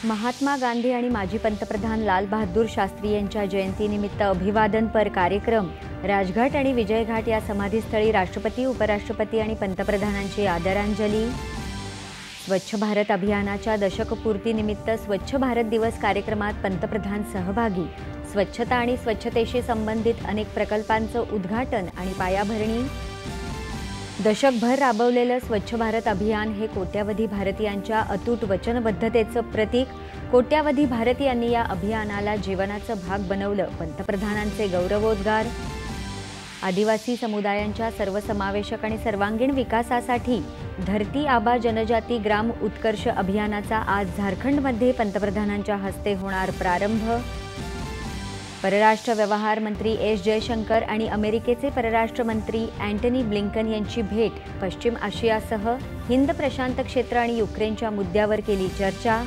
महात्मा गांधी आणि माजी पंतप्रधान लाल बहादूर शास्त्री यांच्या जयंतीनिमित्त अभिवादनपर कार्यक्रम राजघाट आणि विजयघाट या समाधीस्थळी राष्ट्रपती, उपराष्ट्रपती आणि पंतप्रधानांची आदरांजली। स्वच्छ भारत अभियानाच्या दशकपूर्तीनिमित्त स्वच्छ भारत दिवस कार्यक्रमात पंतप्रधान सहभागी। स्वच्छता आणि स्वच्छतेशी संबंधित अनेक प्रकल्पांचं उद्घाटन आणि पायाभरणी। दशकभर राबवलेलं स्वच्छ भारत अभियान हे कोट्यावधी भारतीयांच्या अतूट वचनबद्धतेचं प्रतीक। कोट्यावधी भारतीयांनी या अभियानाला जीवनाचा भाग बनवलं। पंतप्रधानांचे गौरवोद्गार। आदिवासी समुदायांच्या सर्वसमावेशक आणि सर्वांगीण विकासासाठी धरती आबा जनजाती ग्राम उत्कर्ष अभियानाचा आज झारखंडमध्ये पंतप्रधानांच्या हस्ते होणार प्रारंभ। परराष्ट्र व्यवहार मंत्री एस जयशंकर आणि अमेरिकेचे परराष्ट्र मंत्री अँटनी ब्लिंकन यांची भेट। पश्चिम आशियासह हिंद प्रशांत क्षेत्र आणि युक्रेनच्या मुद्द्यावर केली चर्चा।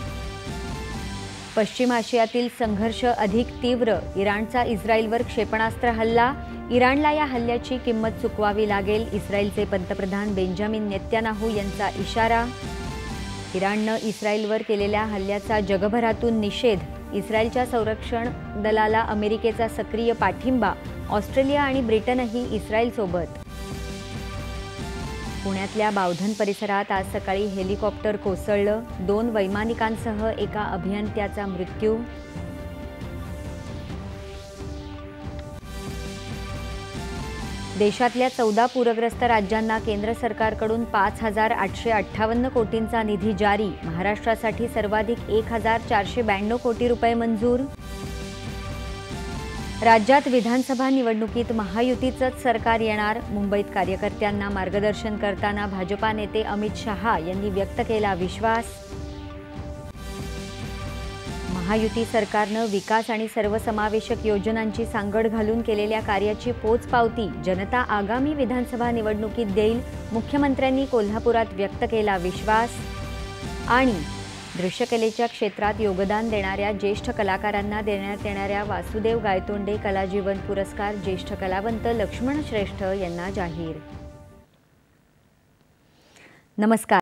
पश्चिम आशियातील संघर्ष अधिक तीव्र। इराणचा इस्रायलवर क्षेपणास्त्र हल्ला। इराणला या हल्ल्याची किंमत चुकवावी लागेल। इस्रायलचे पंतप्रधान बेंजामिन नेतन्याहू यांचा इशारा। इराणनं इस्रायलवर केलेल्या हल्ल्याचा जगभरातून निषेध। इस्रायलच्या संरक्षण दलाला अमेरिकेचा सक्रिय पाठिंबा। ऑस्ट्रेलिया आणि ब्रिटनही इस्रायलसोबत। पुण्यातल्या बावधन परिसरात आज सकाळी हेलिकॉप्टर कोसळलं। 2 वैमानिकांसह एका अभियंत्याचा मृत्यू। देशातल्या 14 पूरग्रस्त राज्यांना केंद्र सरकारकडून 5,858 कोटींचा निधी जारी। महाराष्ट्रासाठी सर्वाधिक 1,492 कोटी रुपये मंजूर। राज्यात विधानसभा निवडणुकीत महायुतीचंच सरकार येणार। मुंबईत कार्यकर्त्यांना मार्गदर्शन करताना भाजपा नेते अमित शहा यांनी व्यक्त केला विश्वास। महायुती सरकारनं विकास आणि सर्वसमावेशक योजनांची सांगड घालून केलेल्या कार्याची पोचपावती जनता आगामी विधानसभा निवडणुकीत देईल। मुख्यमंत्र्यांनी कोल्हापुरात व्यक्त केला विश्वास। आणि दृश्यकलेच्या क्षेत्रात योगदान देणाऱ्या ज्येष्ठ कलाकारांना देण्यात येणाऱ्या वासुदेव गायतोंडे कलाजीवन पुरस्कार ज्येष्ठ कलावंत लक्ष्मण श्रेष्ठ यांना जाहीर। नमस्कार।